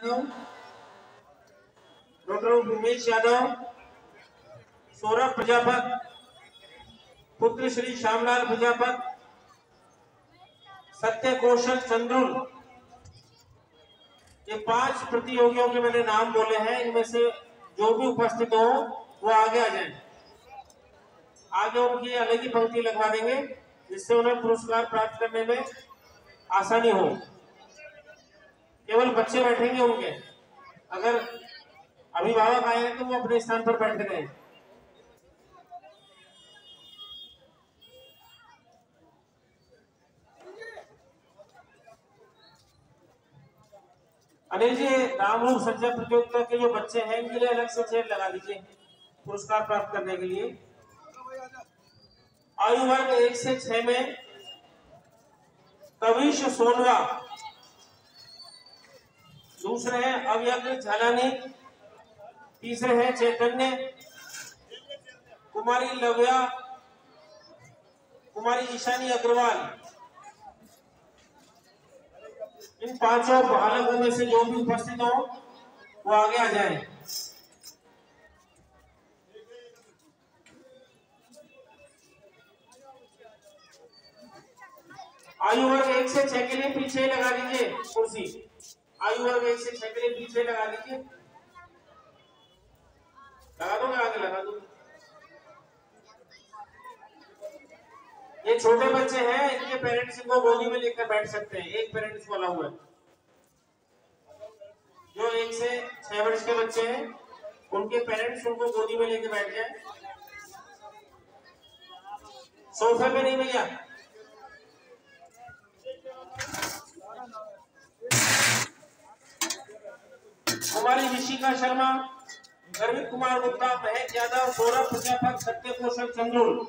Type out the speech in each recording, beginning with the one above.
Yadav, doctor Umesh Yadav, Saurabh Prajapat, पुत्र श्री श्यामलाल प्रजापत, सत्य कौशल चंद्रुल, ये 5 प्रतियोगियों के मैंने नाम बोले हैं। इनमें से जो भी उपस्थित हो वो आगे आ जाए। आगे उनकी अलग ही पंक्ति लगवा देंगे जिससे उन्हें पुरस्कार प्राप्त करने में आसानी हो। केवल बच्चे बैठेंगे उनके, अगर अभिभावक आए हैं तो वो अपने स्थान पर बैठ गए। अनिल जी, रामरूप संजय प्रतियोगिता के जो बच्चे हैं इनके लिए अलग से चेयर लगा दीजिए पुरस्कार प्राप्त करने के लिए। आयु वर्ग 1 से 6 में कविश सोनवा, दूसरे हैं अव्यग्र झालानी, तीसरे हैं चैतन्य, कुमारी लव्या, कुमारी ईशानी अग्रवाल। इन 5 बालकों में से जो भी उपस्थित हो वो आगे आ जाए। आयु वर्ग 1 से 6 के लिए पीछे लगा दीजिए कुर्सी। आयु वर्ग 1 से 6 के लिए पीछे लगा दीजिए। लगा दो, मैं आगे लगा दूं। ये छोटे बच्चे हैं, इनके पेरेंट्स इनको गोदी में लेकर बैठ सकते हैं। एक पेरेंट्स वाला हुआ है। जो 1 से 6 वर्ष के बच्चे हैं उनके पेरेंट्स उनको गोदी में लेकर बैठ जाए। सोफे पे नहीं भैया। कुमारी विशिका शर्मा, गर्वित कुमार गुप्ता, महक यादव, सौरभ प्रजापत, सत्य कौशल चंद्रुल।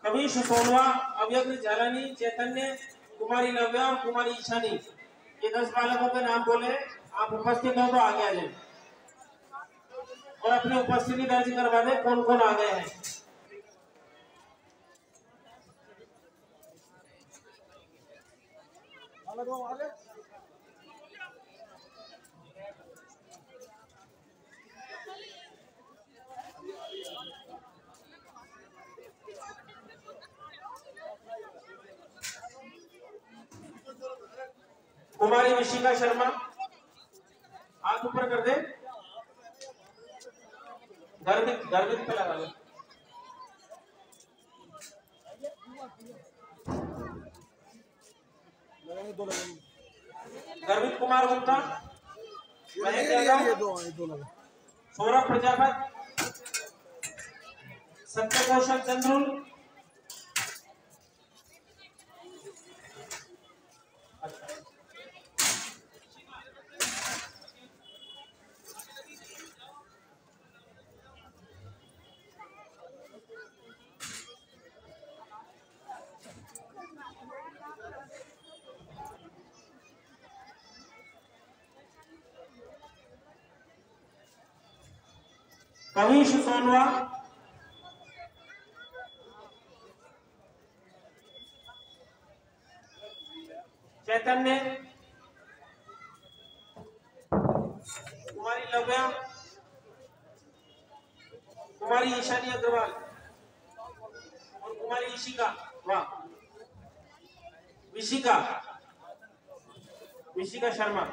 कविश सोनवा, अव्यग्र झालानी, चैतन्य, कुमारी लव्या और कुमारी ईशानी, ये 10 बालकों के नाम बोले। आप उपस्थित हो तो आगे आ जाए और अपनी उपस्थिति दर्ज करवा दे कौन कौन आ गए हैं। कुमारी विशिका शर्मा, हाथ ऊपर कर दे। गर्वित पे लगा दो। गर्वित कुमार गुप्ता, महक यादव, सौरभ प्रजापत, सत्य कौशल चंद्रुल। कविश सोनवा, चैतन्य, कुमारी लव्या, कुमारी ईशानी अग्रवाल और कुमारी ईशिका, वाह, विशिका शर्मा।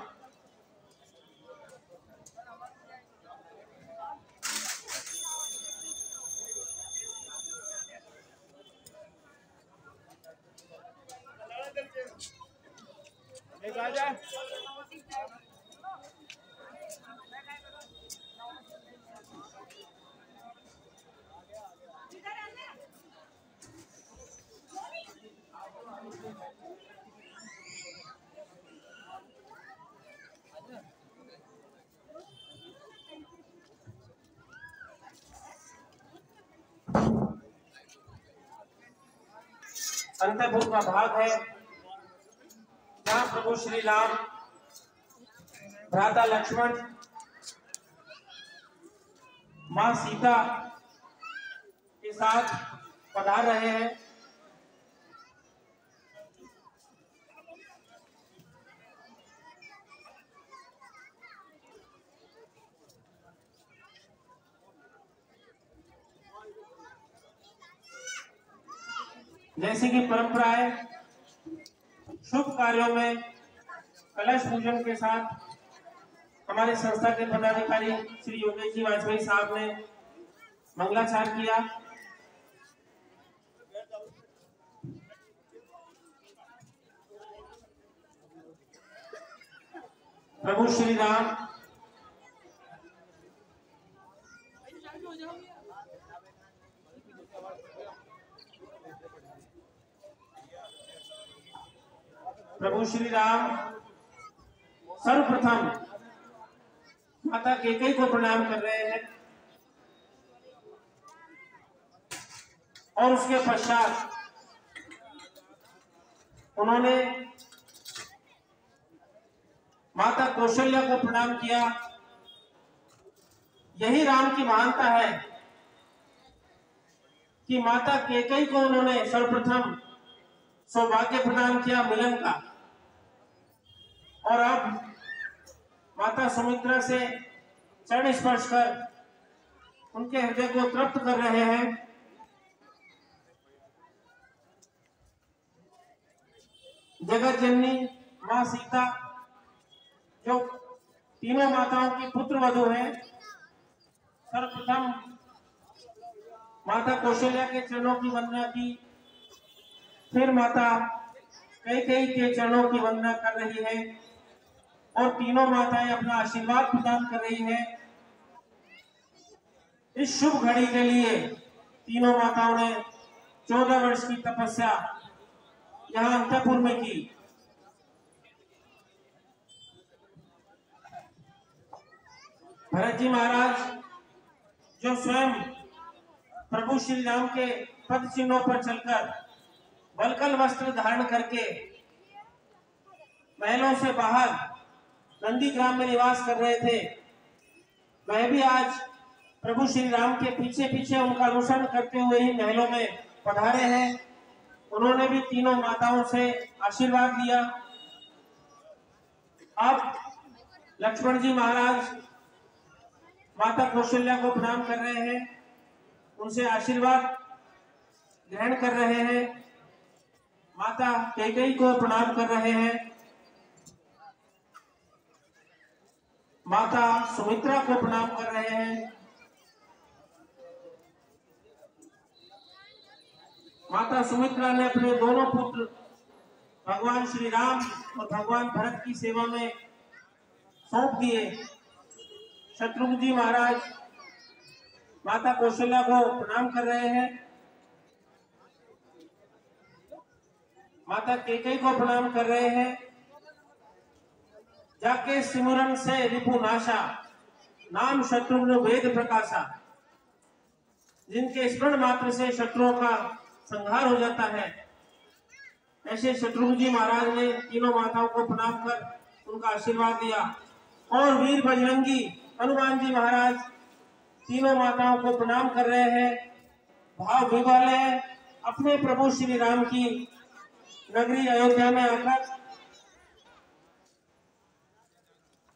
अंतपुर का भाग है जहाँ प्रभु श्री राम भ्राता लक्ष्मण मां सीता के साथ पधार रहे हैं। जैसे कि परंपरा है, शुभ कार्यों में कलश पूजन के साथ हमारे संस्था के पदाधिकारी श्री योगेश जी वाजपेयी साहब ने मंगलाचार किया। प्रभु श्री राम सर्वप्रथम माता कैकेयी को प्रणाम कर रहे हैं और उसके पश्चात उन्होंने माता कौशल्या को प्रणाम किया। यही राम की महानता है कि माता कैकेयी को उन्होंने सर्वप्रथम सौभाग्य प्रदान किया मिलन का, और अब माता सुमित्रा से चरण स्पर्श कर उनके हृदय को तृप्त कर रहे हैं। जगत जननी मां सीता जो तीनों माताओं की पुत्र वधू है, सर्वप्रथम माता कौशल्या के चरणों की वंदना की, फिर माता कैकेयी के चरणों की वंदना कर रही है और तीनों माताएं अपना आशीर्वाद प्रदान कर रही है। इस शुभ घड़ी के लिए तीनों माताओं ने 14 वर्ष की तपस्या यहाँ अंतपुर में की। भरत जी महाराज जो स्वयं प्रभु श्री राम के पद चिन्हों पर चलकर वलकल वस्त्र धारण करके महलों से बाहर नंदीग्राम में निवास कर रहे थे, वह भी आज प्रभु श्री राम के पीछे पीछे उनका अनुसरण करते हुए ही महलों में पधारे हैं। उन्होंने भी तीनों माताओं से आशीर्वाद लिया। अब लक्ष्मण जी महाराज माता कौशल्या को प्रणाम कर रहे हैं, उनसे आशीर्वाद ग्रहण कर रहे हैं। माता कैकेयी को प्रणाम कर रहे हैं। माता सुमित्रा को प्रणाम कर रहे हैं। माता सुमित्रा ने अपने दोनों पुत्र भगवान श्री राम और भगवान भरत की सेवा में सौंप दिए। शत्रुघ्न जी महाराज माता कौशल्या को प्रणाम कर रहे हैं। माता कैकेयी को प्रणाम कर रहे हैं। जाके सिमरन से रिपु नाशा, नाम शत्रुघ्न वेद प्रकाशा। जिनके स्मरण मात्र से शत्रुओं का संहार हो जाता है, ऐसे शत्रुघ्न जी महाराज ने तीनों माताओं को प्रणाम कर उनका आशीर्वाद दिया। और वीर बजरंगी हनुमान जी महाराज तीनों माताओं को प्रणाम कर रहे हैं। भाव विभोर है अपने प्रभु श्री राम की नगरी अयोध्या में आकर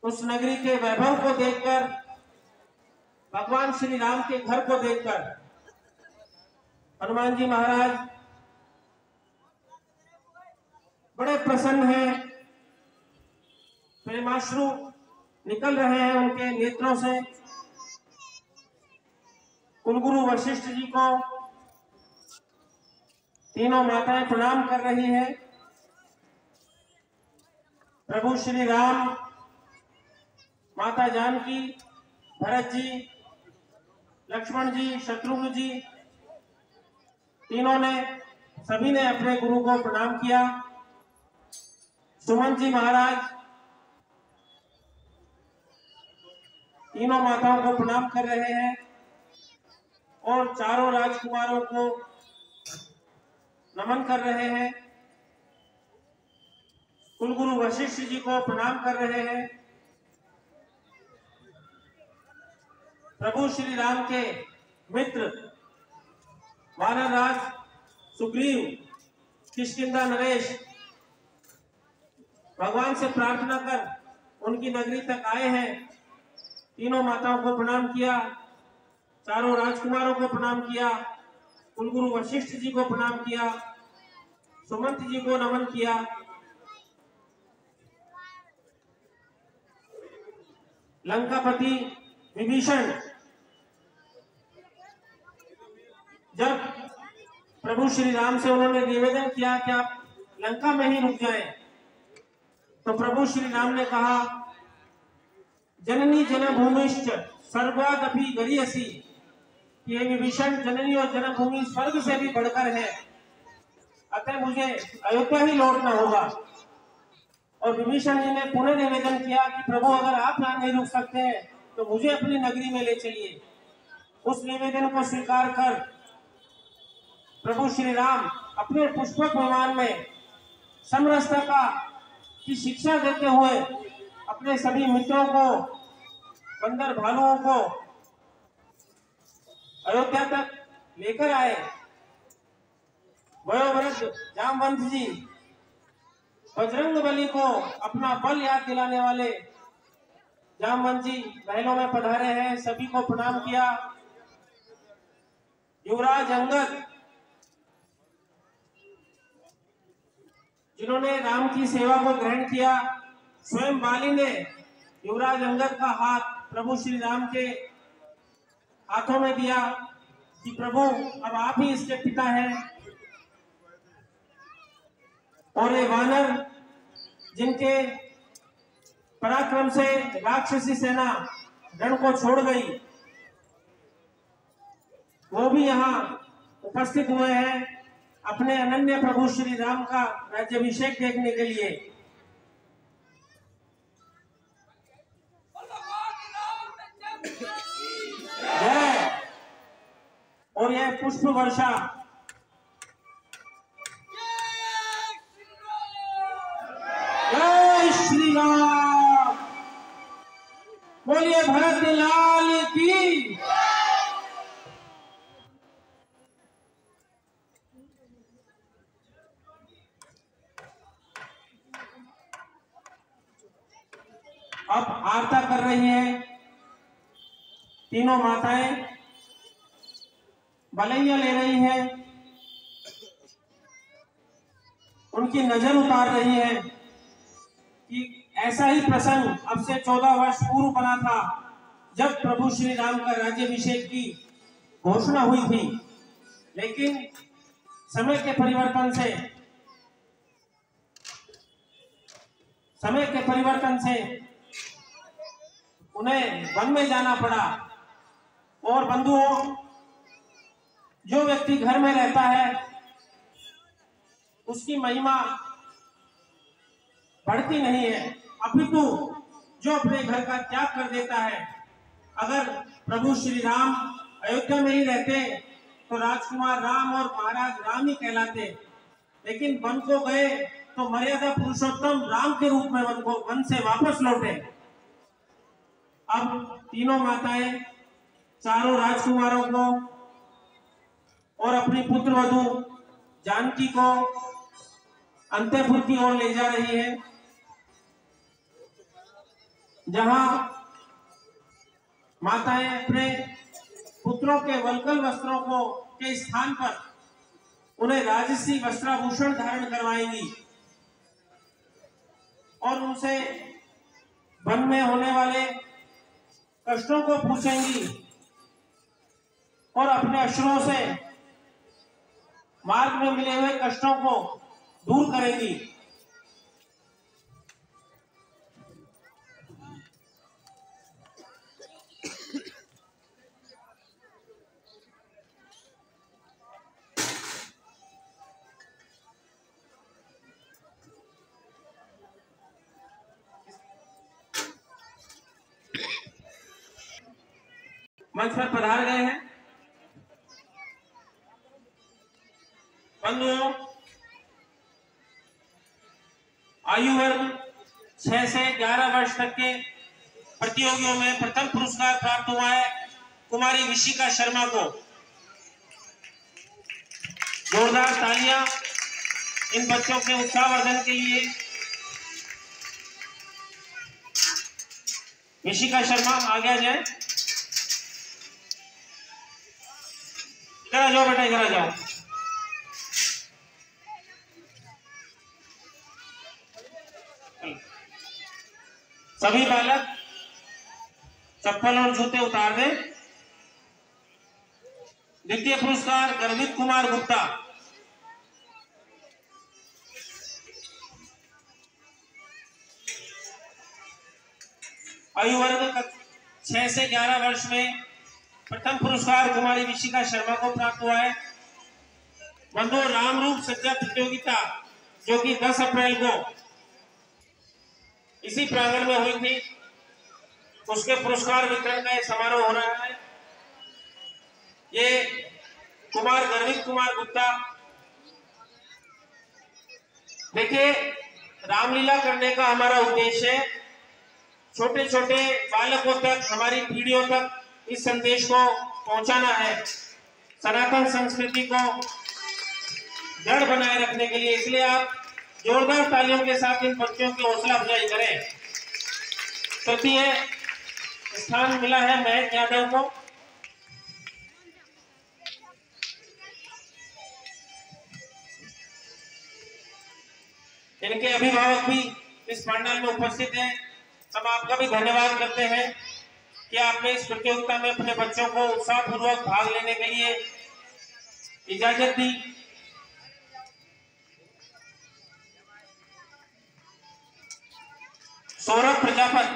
उस नगरी के वैभव को देखकर, भगवान श्री राम के घर को देखकर हनुमान जी महाराज बड़े प्रसन्न हैं। प्रेमाश्रु निकल रहे हैं उनके नेत्रों से। कुलगुरु वशिष्ठ जी को तीनों माताएं प्रणाम कर रही हैं। प्रभु श्री राम, माता जानकी, भरत जी, लक्ष्मण जी, शत्रुघ्न जी, तीनों ने सभी ने अपने गुरु को प्रणाम किया। सुमन जी महाराज तीनों माताओं को प्रणाम कर रहे हैं और चारों राजकुमारों को नमन कर रहे हैं। कुलगुरु वशिष्ठ जी को प्रणाम कर रहे हैं। प्रभु श्री राम के मित्र वानरराज सुग्रीव, किष्किंधा नरेश भगवान से प्रार्थना कर उनकी नगरी तक आए हैं। तीनों माताओं को प्रणाम किया, चारों राजकुमारों को प्रणाम किया, कुलगुरु वशिष्ठ जी को प्रणाम किया सुमंत जी को नमन किया। लंकापति विभीषण जब प्रभु श्री राम से उन्होंने निवेदन किया कि आप लंका में ही रुक जाएं, तो प्रभु श्री राम ने कहा, जननी जन्मभूमिश्च स्वर्गादपि गरीयसी, कि ये विभीषण, जननी और जन्मभूमि स्वर्ग से भी बढ़कर है, अतः मुझे अयोध्या ही लौटना होगा। और विभीषण जी ने पुनः निवेदन किया कि प्रभु अगर आप यहाँ नहीं रुक सकते हैं तो मुझे अपनी नगरी में ले चलिए। उस निवेदन को स्वीकार कर प्रभु श्री राम अपने पुष्पक विमान में समरसता की शिक्षा देते हुए अपने सभी मित्रों को, बंदर भालुओं को अयोध्या तक लेकर आए। वयोवृद्ध जामवंत जी, बजरंगबली को अपना बल याद दिलाने वाले जामवंत जी महलों में पधारे हैं, सभी को प्रणाम किया। युवराज अंगद, जिन्होंने राम की सेवा को ग्रहण किया, स्वयं बाली ने युवराज अंगद का हाथ प्रभु श्री राम के हाथों में दिया कि प्रभु अब आप ही इसके पिता हैं। और ये वानर, जिनके पराक्रम से राक्षसी सेना रण को छोड़ गई, वो भी यहाँ उपस्थित हुए हैं अपने अनन्य प्रभु श्री राम का राज्याभिषेक देखने के लिए। जय। और यह पुष्प वर्षा जय श्री राम, बोलिए भरत लाल की। अब आरता कर रही हैं तीनों माताएं, बलैया ले रही हैं, उनकी नजर उतार रही है कि ऐसा ही प्रसंग अब से 14 वर्ष पूर्व बना था जब प्रभु श्री राम का राज्याभिषेक की घोषणा हुई थी। लेकिन समय के परिवर्तन से उन्हें वन में जाना पड़ा। और बंधुओं, जो व्यक्ति घर में रहता है उसकी महिमा बढ़ती नहीं है, अपितु जो अपने घर का त्याग कर देता है। अगर प्रभु श्री राम अयोध्या में ही रहते तो राजकुमार राम और महाराज राम ही कहलाते, लेकिन वन को गए तो मर्यादा पुरुषोत्तम राम के रूप में वन से वापस लौटे। अब तीनों माताएं चारों राजकुमारों को और अपनी पुत्र वधू जानकी को अंतःपुर की ओर ले जा रही है, जहां माताएं अपने पुत्रों के वल्कल वस्त्रों को के स्थान पर उन्हें राजसी वस्त्राभूषण धारण करवाएंगी और उनसे वन में होने वाले कष्टों को पूछेंगी और अपने अश्रुओं से मार्ग में मिले हुए कष्टों को दूर करेंगी। मंच पर पधार गए हैं बंधुओं। आयु वर्ग 6 से 11 वर्ष तक के प्रतियोगियों में प्रथम पुरस्कार प्राप्त हुआ है कुमारी विशिका शर्मा को। जोरदार तालियां इन बच्चों के उत्साहवर्धन के लिए। विशिका शर्मा आगे आ जाए, इधर आ जाओ बेटा, इधर आ जाओ। सभी बालक चप्पल और जूते उतार दें। द्वितीय पुरस्कार गर्वित कुमार गुप्ता। आयु वर्ग 6 से 11 वर्ष में प्रथम पुरस्कार कुमारी विशिका शर्मा को प्राप्त हुआ है। बंधु रामरूप सज्जा प्रतियोगिता जो कि 10 अप्रैल को इसी प्रांगण में हुई थी, उसके पुरस्कार वितरण का समारोह हो रहा है। ये कुमार गर्वित कुमार गुप्ता, देखिए रामलीला करने का हमारा उद्देश्य है छोटे छोटे बालकों तक, हमारी पीढ़ियों तक इस संदेश को पहुंचाना है, सनातन संस्कृति को जड़ बनाए रखने के लिए। इसलिए आप जोरदार तालियों के साथ इन बच्चों की हौसला अफजाई करें। तृतीय स्थान मिला है महेश यादव को। इनके अभिभावक भी इस पंडाल में उपस्थित हैं। हम आपका भी धन्यवाद करते हैं कि आपने इस प्रतियोगिता में अपने बच्चों को उत्साहपूर्वक भाग लेने के लिए इजाजत दी। सौरभ प्रजापत,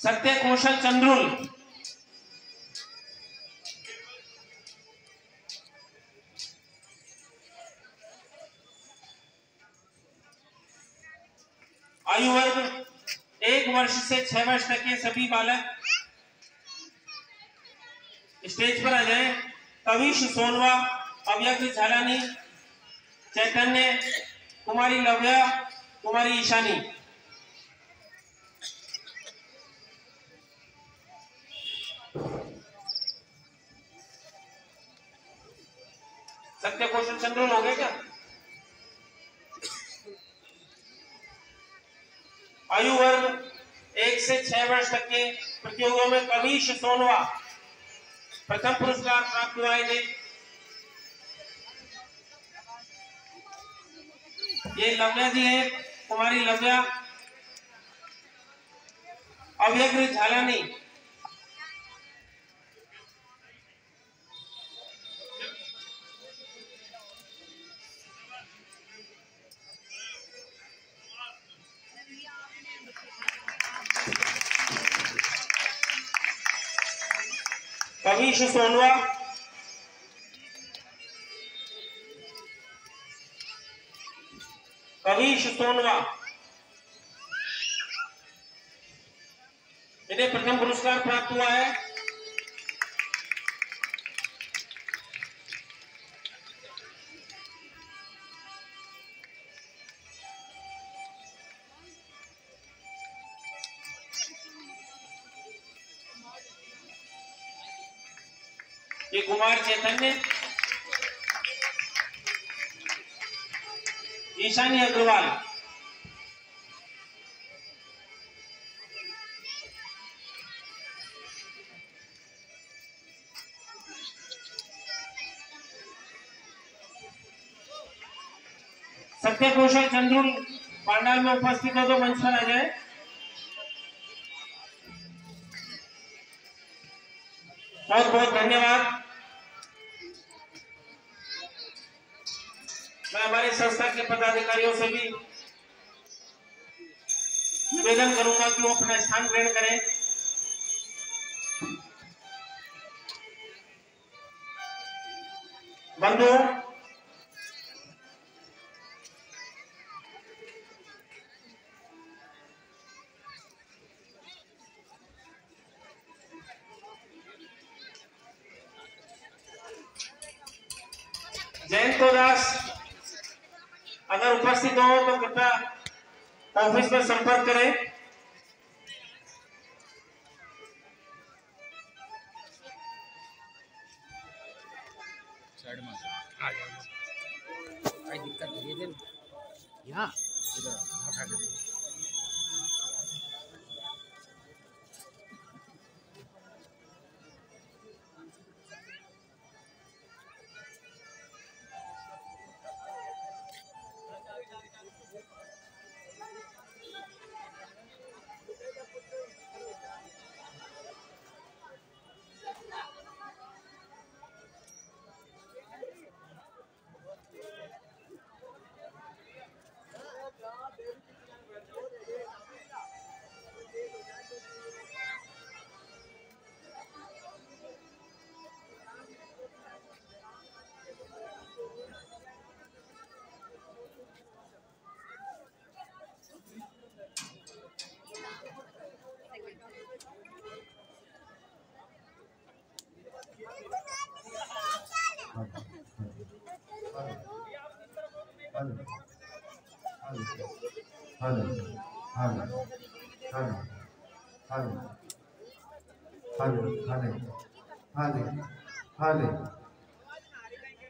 सत्य कौशल चंद्रुल, आयु वर्ग 1 वर्ष से 6 वर्ष तक के सभी बालक स्टेज पर आ जाएं। कविश सोनवा, अव्यक्त झालानी, चैतन्य, कुमारी लव्या, कुमारी ईशानी। सत्य कौशल चंद्रुल हो गए क्या? आयु वर्ग 1 से 6 वर्ष तक के प्रतियोगियों में कविश सोनवा प्रथम पुरस्कार प्राप्त हुआ है। ये लव्या जी है, कुमारी लव्या। अव्यक्त झालानी, कविश सोनवा, इन्हें प्रथम पुरस्कार प्राप्त हुआ है। ये कुमार चैतन्य, ईशानी अग्रवाल, सत्य कौशल चंद्रुल पंडाल में उपस्थित हो तो मंच पर आ जाए। बहुत बहुत धन्यवाद। मैं हमारी संस्था के पदाधिकारियों से भी निवेदन करूंगा कि वो अपना स्थान ग्रहण करें। बंधुओं, जयंत दास अगर उपस्थित हो तो कृपया ऑफिस में संपर्क करें। साइड में आ जाओ, कोई दिक्कत नहीं है। यहाँ इधर उठा के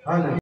हाले